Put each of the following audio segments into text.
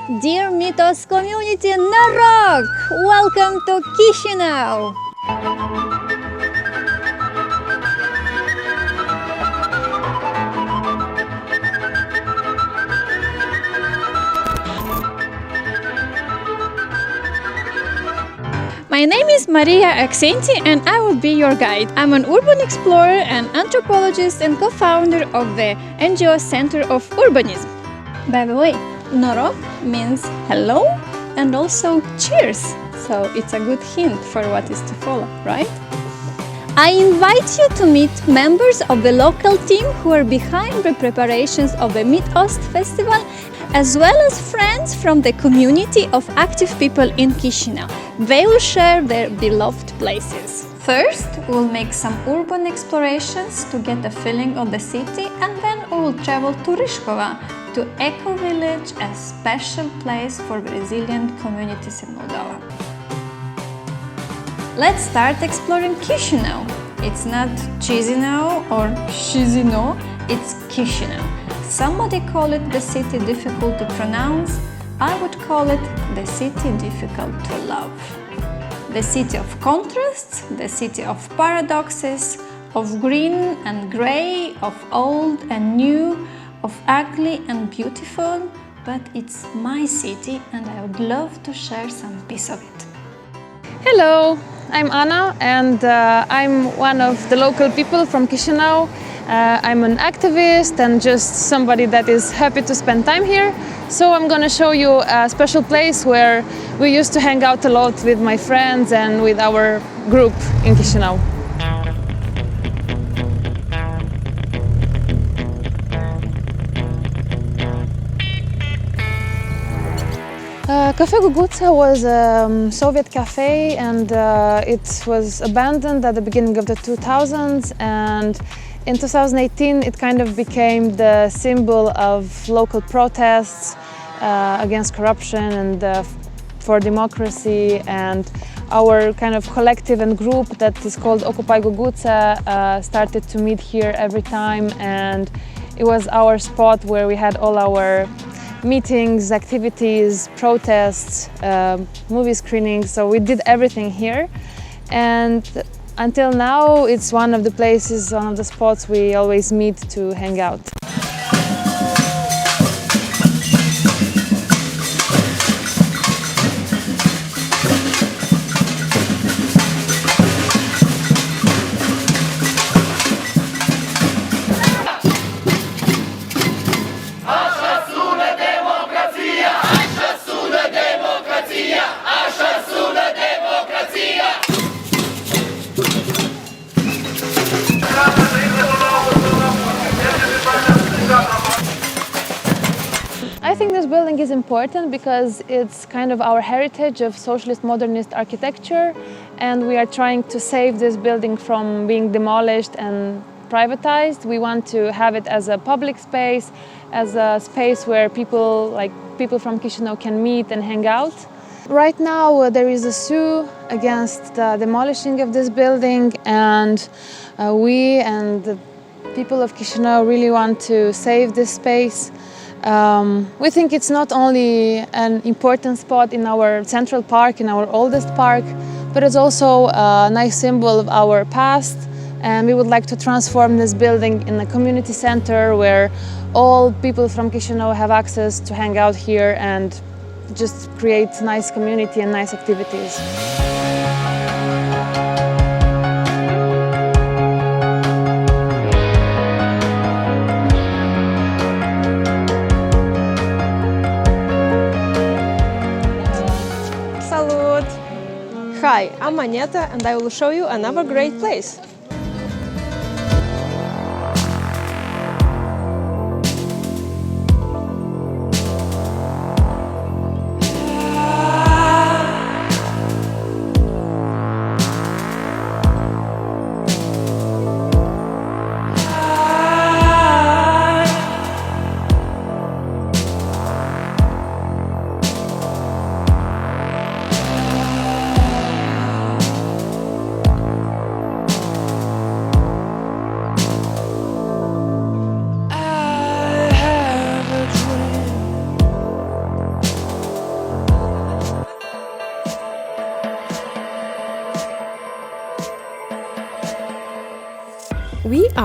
Dear MITOST community, Narok! Welcome to Kishinev! My name is Maria Accenti and I will be your guide. I'm an urban explorer and anthropologist and co-founder of the NGO Center of Urbanism. By the way, Narok means hello and also cheers, so it's a good hint for what is to follow, right? I invite you to meet members of the local team who are behind the preparations of the MITOST festival, as well as friends from the community of active people in Kishinev. They will share their beloved places. First, we'll make some urban explorations to get a feeling of the city, and then we will travel to Rishkova, to Eco Village, a special place for resilient communities in Moldova. Let's start exploring Kishinev. It's not Chisinau or Chisinau, it's Kishinev. Somebody call it the city difficult to pronounce. I would call it the city difficult to love. The city of contrasts, the city of paradoxes, of green and grey, of old and new, of ugly and beautiful, but it's my city and I would love to share some piece of it. Hello, I'm Anna and I'm one of the local people from Kishinev. I'm an activist and just somebody that is happy to spend time here. So I'm going to show you a special place where we used to hang out a lot with my friends and with our group in Kishinev. Cafe Guguța was a Soviet cafe and it was abandoned at the beginning of the 2000s, and in 2018 it kind of became the symbol of local protests against corruption and for democracy, and our kind of collective and group that is called Occupy Guguța started to meet here every time, and it was our spot where we had all our meetings, activities, protests, movie screenings, so we did everything here. And until now, it's one of the places, one of the spots we always meet to hang out. I think this building is important because it's kind of our heritage of socialist modernist architecture, and we are trying to save this building from being demolished and privatized. We want to have it as a public space, as a space where people from Kishinev can meet and hang out. Right now there is a sue against the demolishing of this building, and we and the people of Kishinev really want to save this space. We think it's not only an important spot in our central park, in our oldest park, but it's also a nice symbol of our past, and we would like to transform this building in a community center where all people from Kishinev have access to hang out here and just create nice community and nice activities. Hi, I'm Aneta and I will show you another great place.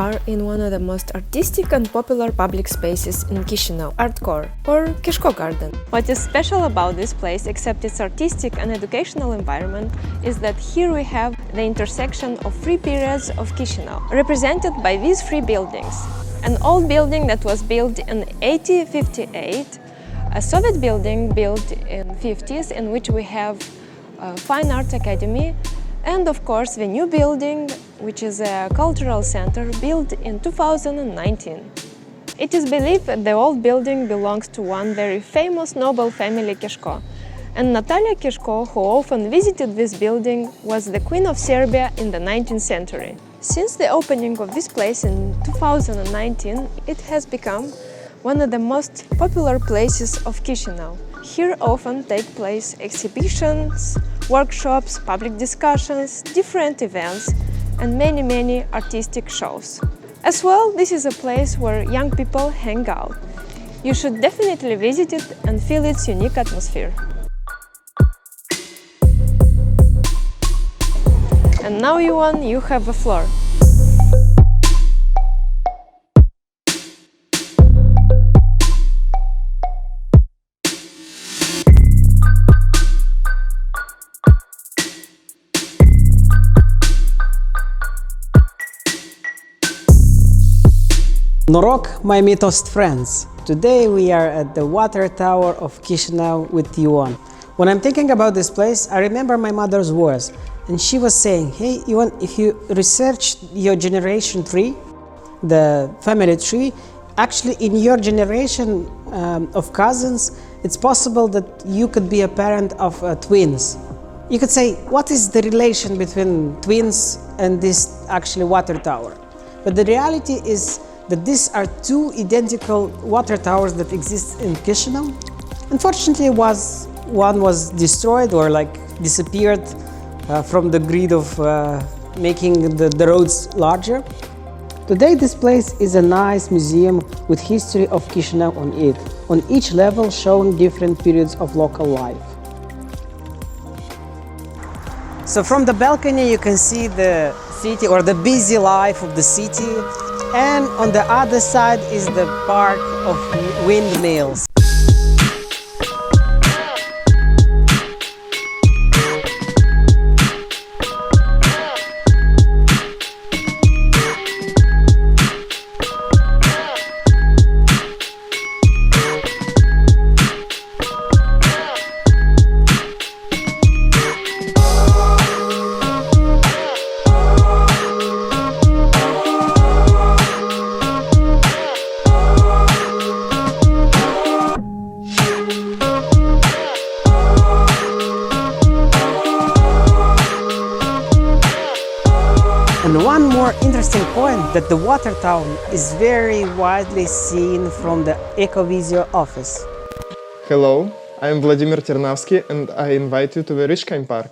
are in one of the most artistic and popular public spaces in Chisinau, Artcore, or Kishko Garden. What is special about this place, except its artistic and educational environment, is that here we have the intersection of three periods of Chisinau, represented by these three buildings. An old building that was built in 1858, a Soviet building built in the 50s in which we have a Fine Art Academy, and of course the new building, which is a cultural center built in 2019. It is believed that the old building belongs to one very famous noble family Kishko, and Natalia Kishko, who often visited this building, was the Queen of Serbia in the 19th century. Since the opening of this place in 2019, it has become one of the most popular places of Chisinau. Here often take place exhibitions, workshops, public discussions, different events, and many artistic shows. As well, this is a place where young people hang out. You should definitely visit it and feel its unique atmosphere. And now, Yuan, you have the floor. Norok, my MITOST friends! Today we are at the water tower of Kishinev with Yuan. When I'm thinking about this place, I remember my mother's words, and she was saying, hey Yuan, if you research your generation tree, the family tree, actually in your generation of cousins, it's possible that you could be a parent of twins. You could say, what is the relation between twins and this actually water tower? But the reality is that these are two identical water towers that exist in Kishinev. Unfortunately, one was destroyed or disappeared from the greed of making the roads larger. Today this place is a nice museum with history of Kishinev on it, on each level showing different periods of local life. So from the balcony you can see the city or the busy life of the city, and on the other side is the park of windmills. And one more interesting point, that the water tower is very widely seen from the Ecovisio office. Hello, I am Vladimir Ternavsky and I invite you to the Rishkain Park.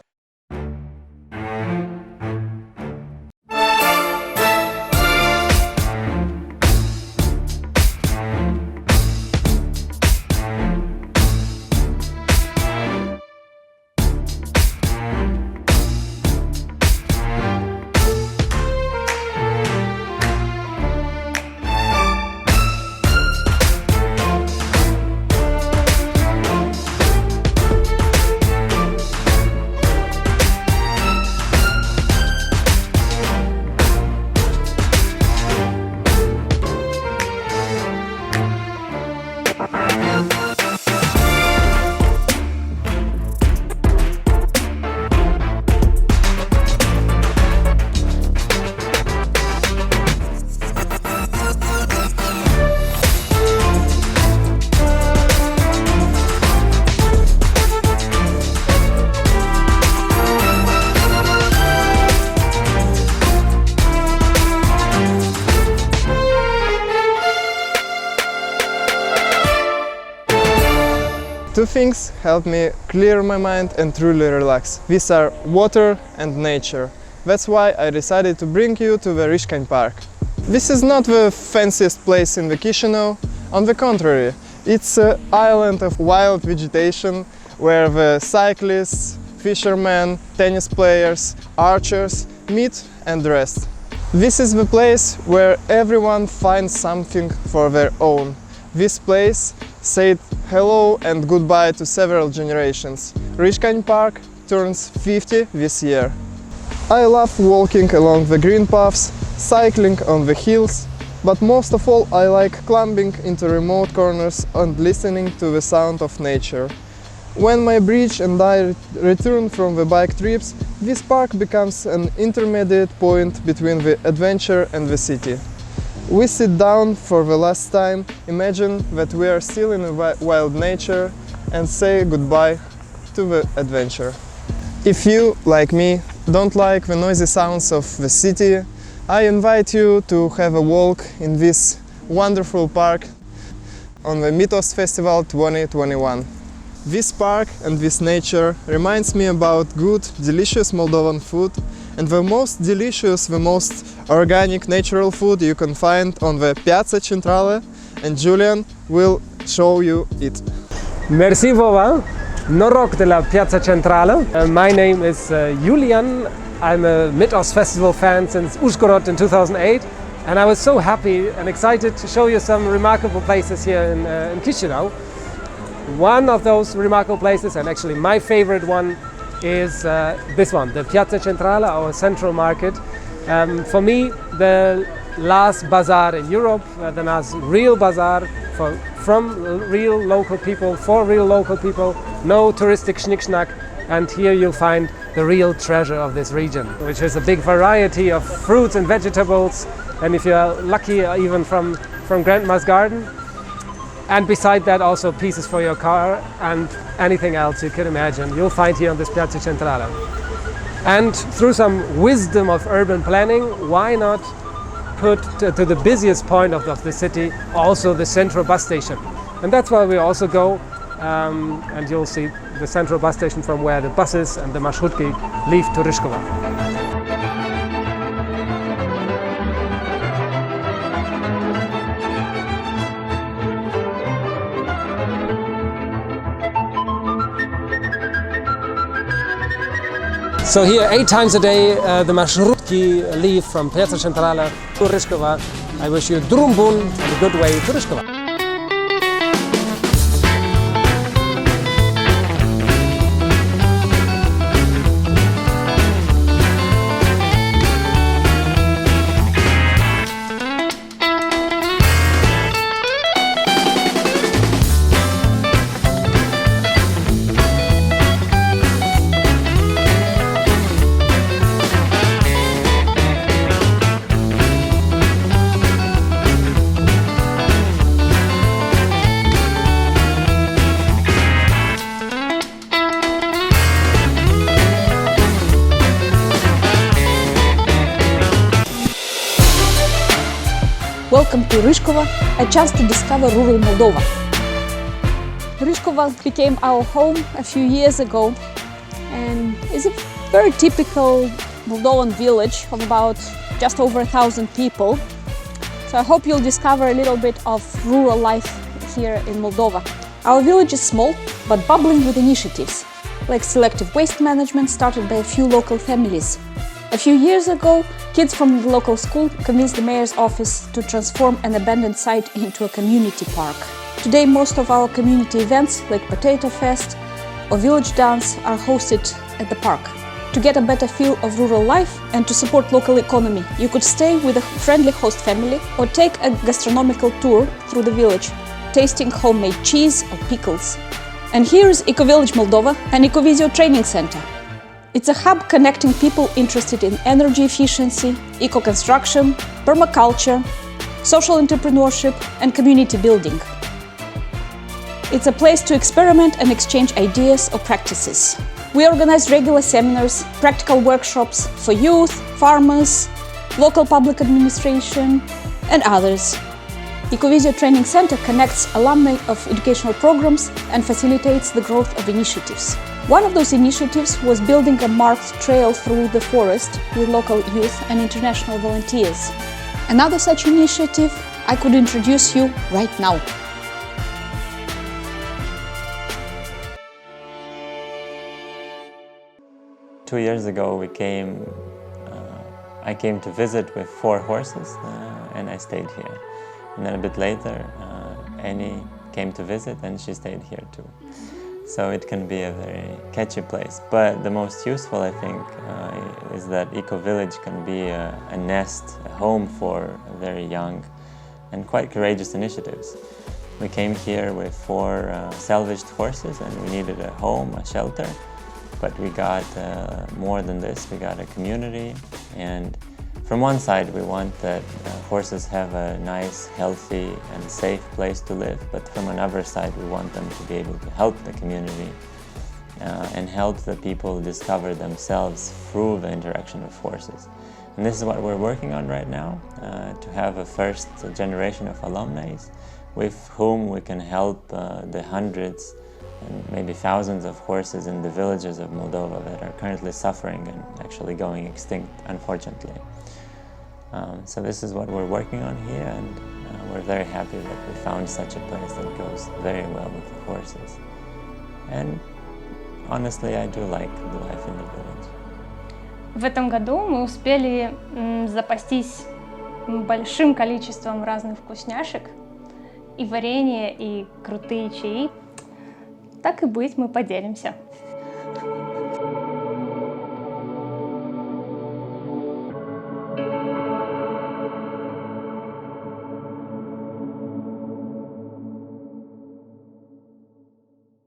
Two things help me clear my mind and truly relax. These are water and nature. That's why I decided to bring you to the Rishkain Park. This is not the fanciest place in the Chisinau. On the contrary, it's an island of wild vegetation where the cyclists, fishermen, tennis players, archers meet and rest. This is the place where everyone finds something for their own. This place said hello and goodbye to several generations. Rishkany Park turns 50 this year. I love walking along the green paths, cycling on the hills, but most of all I like climbing into remote corners and listening to the sound of nature. When my bridge and I return from the bike trips, this park becomes an intermediate point between the adventure and the city. We sit down for the last time, imagine that we are still in wild nature, and say goodbye to the adventure. If you, like me, don't like the noisy sounds of the city, I invite you to have a walk in this wonderful park on the MITOST Festival 2021. This park and this nature reminds me about good, delicious Moldovan food, and the most delicious, the most organic, natural food you can find on the Piața Centrală, and Julian will show you it. Merci Vova, noroc de la Piața Centrală. My name is Julian. I'm a MITOST Festival fan since Uzhgorod in 2008, and I was so happy and excited to show you some remarkable places here in Kishinev. One of those remarkable places, and actually my favorite one, is this one, the Piața Centrală, our central market. For me, the last bazaar in Europe, the last real bazaar from real local people, for real local people, no touristic schnick-schnack, and here you'll find the real treasure of this region, which is a big variety of fruits and vegetables, and if you're lucky, even from Grandma's garden. And beside that, also pieces for your car and anything else you can imagine, you'll find here on this Piața Centrală. And through some wisdom of urban planning, why not put to the busiest point of the city also the central bus station? And that's where we also go, and you'll see the central bus station from where the buses and the marshrutki leave to Ryszkowa. So here, 8 times a day, the marshrutki leave from Piața Centrală to Ryszkowa. I wish you drum bun and a good way to Ryszkowa. Welcome to Ryszkova, a chance to discover rural Moldova. Ryszkova became our home a few years ago and is a very typical Moldovan village of about just over 1,000 people. So I hope you'll discover a little bit of rural life here in Moldova. Our village is small but bubbling with initiatives, like selective waste management started by a few local families. A few years ago, kids from the local school convinced the mayor's office to transform an abandoned site into a community park. Today, most of our community events, like Potato Fest or Village Dance, are hosted at the park. To get a better feel of rural life and to support local economy, you could stay with a friendly host family or take a gastronomical tour through the village, tasting homemade cheese or pickles. And here's Eco-Village Moldova, an Ecovisio training center. It's a hub connecting people interested in energy efficiency, eco-construction, permaculture, social entrepreneurship, and community building. It's a place to experiment and exchange ideas or practices. We organize regular seminars, practical workshops for youth, farmers, local public administration, and others. Ecovisio Training Center connects alumni of educational programs and facilitates the growth of initiatives. One of those initiatives was building a marked trail through the forest with local youth and international volunteers. Another such initiative I could introduce you right now. Two years ago we came, I came to visit with 4 horses and I stayed here. And then a bit later, Annie came to visit and she stayed here too. So it can be a very catchy place. But the most useful, I think, is that eco-village can be a nest, a home for very young and quite courageous initiatives. We came here with 4 salvaged horses and we needed a home, a shelter. But we got more than this. We got a community, and from one side we want that horses have a nice, healthy and safe place to live, but from another side we want them to be able to help the community and help the people discover themselves through the interaction of horses. And this is what we're working on right now, to have a first generation of alumni with whom we can help the hundreds and maybe thousands of horses in the villages of Moldova that are currently suffering and actually going extinct, unfortunately. So this is what we're working on here, and we're very happy that we found such a place that goes very well with the horses. And honestly, I do like the life in the village. В этом году мы успели запастись большим количеством разных вкусняшек, и варенье, и крутые чаи. Так и быть, мы поделимся.